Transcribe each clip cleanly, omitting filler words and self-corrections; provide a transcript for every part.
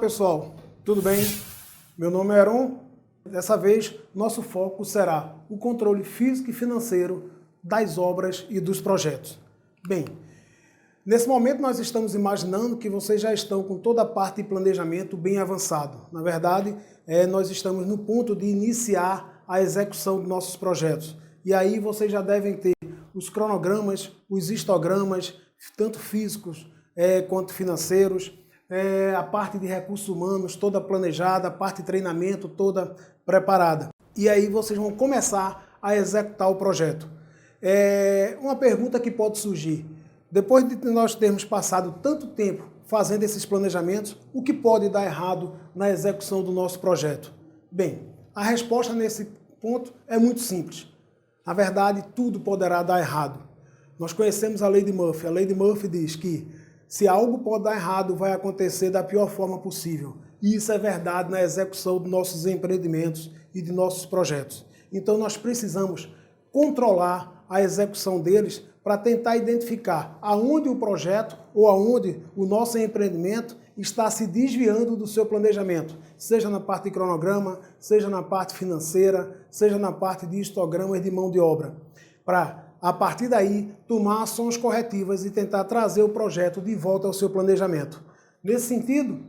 pessoal, tudo bem? Meu nome é Aaron. Dessa vez, nosso foco será o controle físico e financeiro das obras e dos projetos. Bem, nesse momento nós estamos imaginando que vocês já estão com toda a parte de planejamento bem avançado. Na verdade, nós estamos no ponto de iniciar a execução dos nossos projetos. E aí vocês já devem ter os cronogramas, os histogramas, tanto físicos quanto financeiros, a parte de recursos humanos toda planejada, a parte de treinamento toda preparada. E aí vocês vão começar a executar o projeto. Uma pergunta que pode surgir: depois de nós termos passado tanto tempo fazendo esses planejamentos, o que pode dar errado na execução do nosso projeto? Bem, a resposta nesse ponto é muito simples. Na verdade, tudo poderá dar errado. Nós conhecemos a lei de Murphy. A lei de Murphy diz que se algo pode dar errado, vai acontecer da pior forma possível. E isso é verdade na execução dos nossos empreendimentos e de nossos projetos. Então nós precisamos controlar a execução deles para tentar identificar aonde o projeto ou aonde o nosso empreendimento está se desviando do seu planejamento, seja na parte de cronograma, seja na parte financeira, seja na parte de histogramas de mão de obra, para, a partir daí, tomar ações corretivas e tentar trazer o projeto de volta ao seu planejamento. Nesse sentido,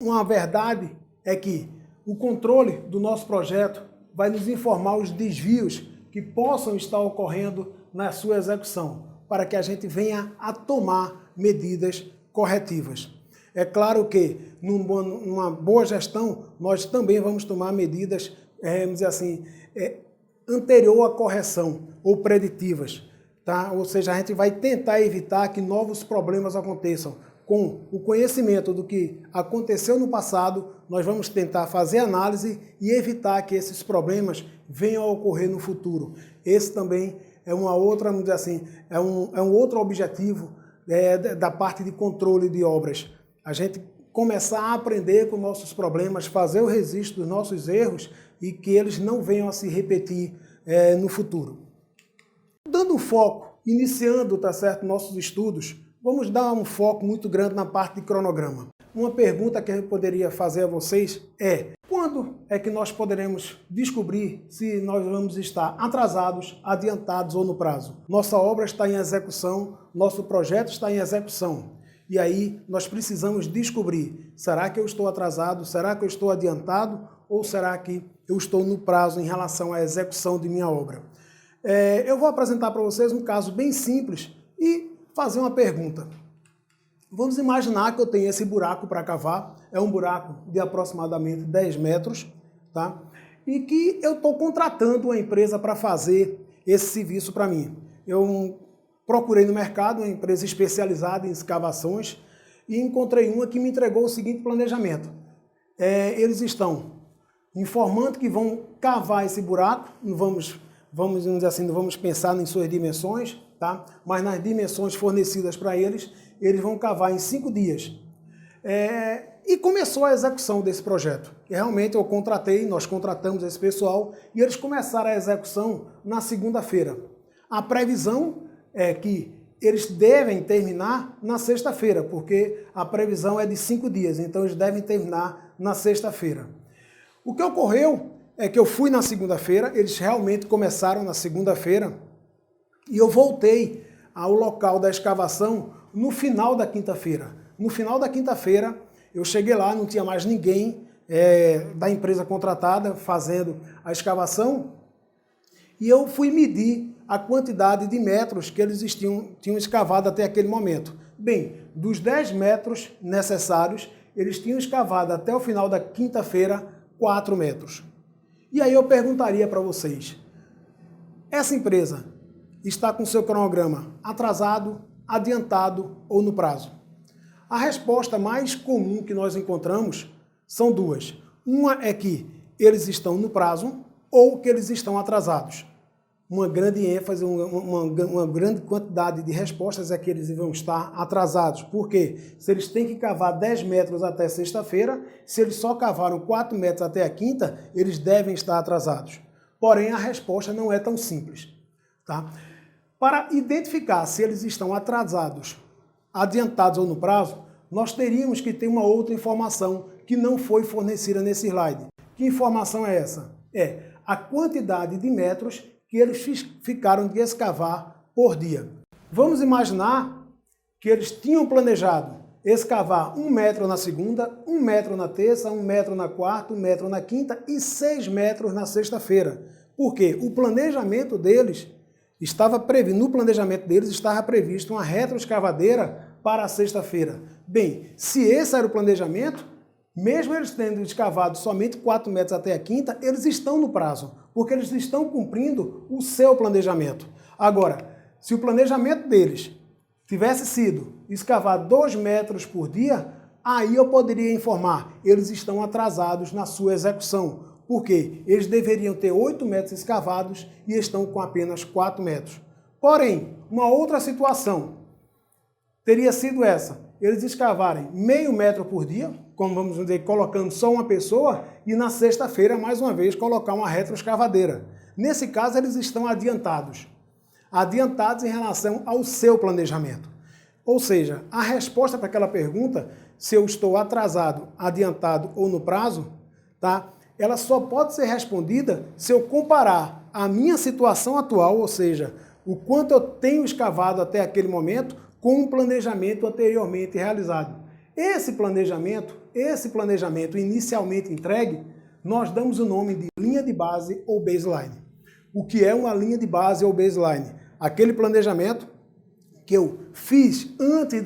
uma verdade é que o controle do nosso projeto vai nos informar os desvios que possam estar ocorrendo na sua execução, para que a gente venha a tomar medidas corretivas. É claro que, numa boa gestão, nós também vamos tomar medidas, vamos dizer assim, anterior à correção ou preditivas, tá? Ou seja, a gente vai tentar evitar que novos problemas aconteçam. Com o conhecimento do que aconteceu no passado, nós vamos tentar fazer análise e evitar que esses problemas venham a ocorrer no futuro. Esse também é uma outra, vamos dizer assim, é um outro objetivo da parte de controle de obras. A gente começar a aprender com nossos problemas, fazer o registro dos nossos erros e que eles não venham a se repetir no futuro. Dando foco, iniciando, tá certo, nossos estudos, vamos dar um foco muito grande na parte de cronograma. Uma pergunta que eu poderia fazer a vocês é: quando é que nós poderemos descobrir se nós vamos estar atrasados, adiantados ou no prazo? Nossa obra está em execução, nosso projeto está em execução. E aí nós precisamos descobrir: será que eu estou atrasado? Será que eu estou adiantado? Ou será que eu estou no prazo em relação à execução de minha obra? Eu vou apresentar para vocês um caso bem simples e fazer uma pergunta. Vamos imaginar que eu tenho esse buraco para cavar, é um buraco de aproximadamente 10 metros, tá? E que eu estou contratando uma empresa para fazer esse serviço para mim. Eu procurei no mercado uma empresa especializada em escavações e encontrei uma que me entregou o seguinte planejamento. Eles estão informando que vão cavar esse buraco, vamos dizer assim, não vamos pensar em suas dimensões, tá? Mas nas dimensões fornecidas para eles, eles vão cavar em 5 dias. E começou a execução desse projeto. E realmente nós contratamos esse pessoal e eles começaram a execução na segunda-feira. A previsão é que eles devem terminar na sexta-feira, porque a previsão é de 5 dias, então eles devem terminar na sexta-feira. O que ocorreu é que eu fui na segunda-feira, eles realmente começaram na segunda-feira, e eu voltei ao local da escavação no final da quinta-feira. No final da quinta-feira, eu cheguei lá, não tinha mais ninguém da empresa contratada fazendo a escavação, e eu fui medir a quantidade de metros que eles tinham escavado até aquele momento. Bem, dos 10 metros necessários, eles tinham escavado até o final da quinta-feira 4 metros. E aí eu perguntaria para vocês: essa empresa está com seu cronograma atrasado, adiantado ou no prazo? A resposta mais comum que nós encontramos são duas. Uma é que eles estão no prazo ou que eles estão atrasados. Uma grande ênfase, uma grande quantidade de respostas é que eles vão estar atrasados. Por quê? Se eles têm que cavar 10 metros até sexta-feira, se eles só cavaram 4 metros até a quinta, eles devem estar atrasados. Porém, a resposta não é tão simples, tá? Para identificar se eles estão atrasados, adiantados ou no prazo, nós teríamos que ter uma outra informação que não foi fornecida nesse slide. Que informação é essa? É a quantidade de metros que eles ficaram de escavar por dia. Vamos imaginar que eles tinham planejado escavar 1 metro na segunda, 1 metro na terça, 1 metro na quarta, 1 metro na quinta e 6 metros na sexta-feira. Porque o planejamento deles estava previsto, no planejamento deles estava previsto uma retroescavadeira para a sexta-feira. Bem, se esse era o planejamento, mesmo eles tendo escavado somente 4 metros até a quinta, eles estão no prazo, porque eles estão cumprindo o seu planejamento. Agora, se o planejamento deles tivesse sido escavar 2 metros por dia, aí eu poderia informar, eles estão atrasados na sua execução, porque eles deveriam ter 8 metros escavados e estão com apenas 4 metros. Porém, uma outra situação teria sido essa, eles escavarem meio metro por dia, como vamos dizer, colocando só uma pessoa, e na sexta-feira, mais uma vez, colocar uma retroescavadeira. Nesse caso, eles estão adiantados em relação ao seu planejamento. Ou seja, a resposta para aquela pergunta, se eu estou atrasado, adiantado ou no prazo, tá? Ela só pode ser respondida se eu comparar a minha situação atual, ou seja, o quanto eu tenho escavado até aquele momento, com um planejamento anteriormente realizado. Esse planejamento inicialmente entregue, nós damos o nome de linha de base ou baseline. O que é uma linha de base ou baseline? Aquele planejamento que eu fiz antes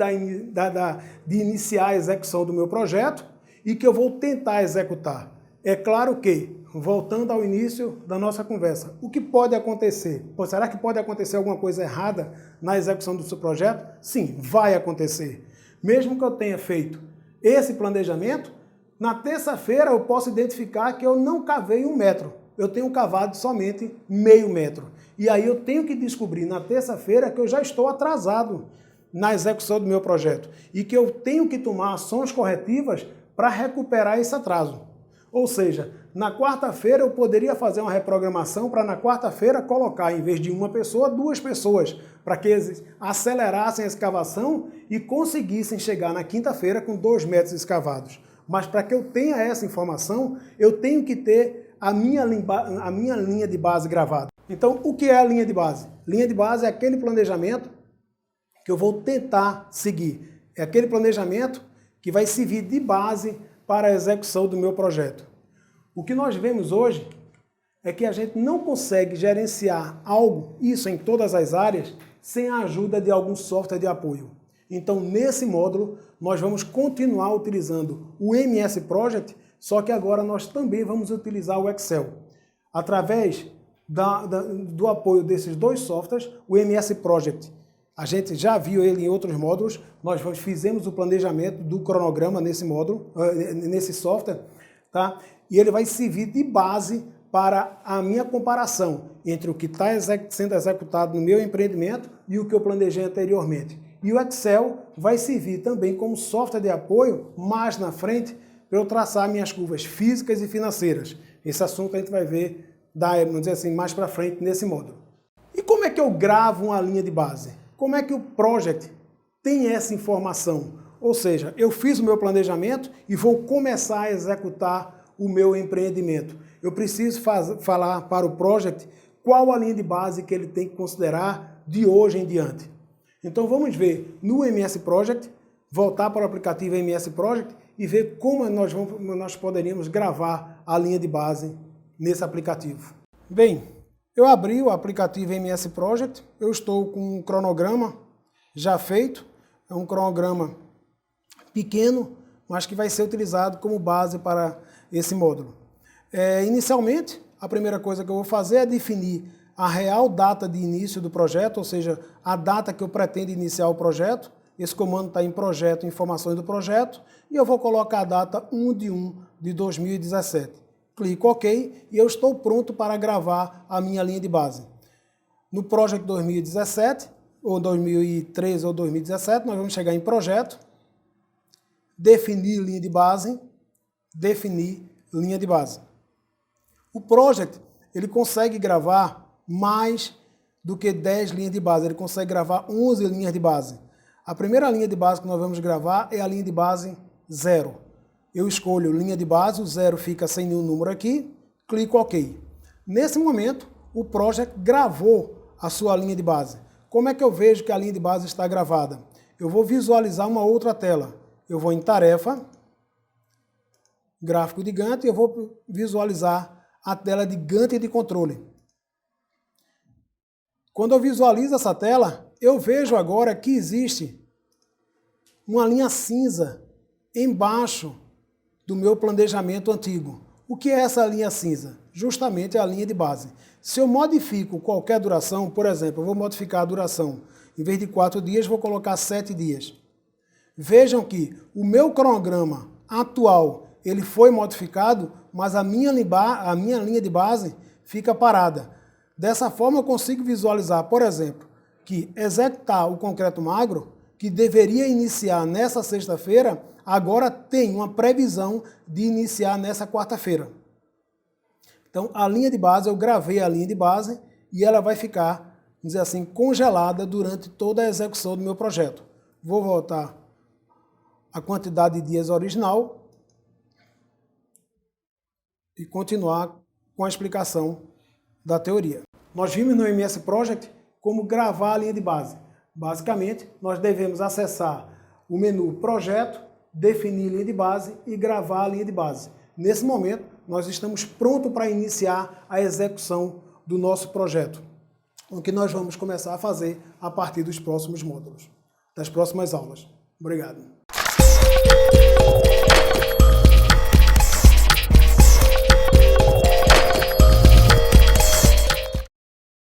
de iniciar a execução do meu projeto e que eu vou tentar executar. É claro que, voltando ao início da nossa conversa, o que pode acontecer? Pô, será que pode acontecer alguma coisa errada na execução do seu projeto? Sim, vai acontecer. Mesmo que eu tenha feito esse planejamento, na terça-feira eu posso identificar que eu não cavei 1 metro. Eu tenho cavado somente meio metro. E aí eu tenho que descobrir na terça-feira que eu já estou atrasado na execução do meu projeto e que eu tenho que tomar ações corretivas para recuperar esse atraso. Ou seja, na quarta-feira eu poderia fazer uma reprogramação para na quarta-feira colocar, em vez de uma pessoa, 2 pessoas, para que eles acelerassem a escavação e conseguissem chegar na quinta-feira com 2 metros escavados. Mas para que eu tenha essa informação, eu tenho que ter a minha linha de base gravada. Então, o que é a linha de base? Linha de base é aquele planejamento que eu vou tentar seguir. É aquele planejamento que vai servir de base para a execução do meu projeto. O que nós vemos hoje é que a gente não consegue gerenciar algo, isso em todas as áreas, sem a ajuda de algum software de apoio. Então, nesse módulo, nós vamos continuar utilizando o MS Project, só que agora nós também vamos utilizar o Excel. Através do apoio desses 2 softwares, o MS Project, a gente já viu ele em outros módulos, nós fizemos o planejamento do cronograma nesse módulo, nesse software, tá? E ele vai servir de base para a minha comparação entre o que está sendo executado no meu empreendimento e o que eu planejei anteriormente. E o Excel vai servir também como software de apoio mais na frente para eu traçar minhas curvas físicas e financeiras. Esse assunto a gente vai ver, vamos dizer assim, mais para frente nesse módulo. E como é que eu gravo uma linha de base? Como é que o Project tem essa informação? Ou seja, eu fiz o meu planejamento e vou começar a executar o meu empreendimento. Eu preciso falar para o Project qual a linha de base que ele tem que considerar de hoje em diante. Então vamos ver no MS Project, voltar para o aplicativo MS Project e ver como nós poderíamos gravar a linha de base nesse aplicativo. Bem, eu abri o aplicativo MS Project, eu estou com um cronograma já feito, é um cronograma pequeno, mas que vai ser utilizado como base para esse módulo. Inicialmente, a primeira coisa que eu vou fazer é definir a real data de início do projeto, ou seja, a data que eu pretendo iniciar o projeto. Esse comando está em projeto, informações do projeto, e eu vou colocar a data 1/1/2017. Clico OK e eu estou pronto para gravar a minha linha de base. No Project 2017, ou 2013 ou 2017, nós vamos chegar em projeto, definir linha de base, definir linha de base. O Project, ele consegue gravar mais do que 10 linhas de base, ele consegue gravar 11 linhas de base. A primeira linha de base que nós vamos gravar é a linha de base 0. Eu escolho linha de base, o 0 fica sem nenhum número aqui, clico OK. Nesse momento, o Project gravou a sua linha de base. Como é que eu vejo que a linha de base está gravada? Eu vou visualizar uma outra tela. Eu vou em Tarefa, Gráfico de Gantt, e eu vou visualizar a tela de Gantt de controle. Quando eu visualizo essa tela, eu vejo agora que existe uma linha cinza embaixo do meu planejamento antigo. O que é essa linha cinza? Justamente a linha de base. Se eu modifico qualquer duração, por exemplo, eu vou modificar a duração, em vez de 4 dias, vou colocar 7 dias. Vejam que o meu cronograma atual, ele foi modificado, mas a minha linha de base fica parada. Dessa forma eu consigo visualizar, por exemplo, que executar o concreto magro, que deveria iniciar nessa sexta-feira, agora tem uma previsão de iniciar nessa quarta-feira. Então, a linha de base, eu gravei a linha de base e ela vai ficar, vamos dizer assim, congelada durante toda a execução do meu projeto. Vou voltar à quantidade de dias original e continuar com a explicação da teoria. Nós vimos no MS Project como gravar a linha de base. Basicamente, nós devemos acessar o menu Projeto, definir linha de base e gravar a linha de base. Nesse momento, nós estamos prontos para iniciar a execução do nosso projeto, o que nós vamos começar a fazer a partir dos próximos módulos, das próximas aulas. Obrigado.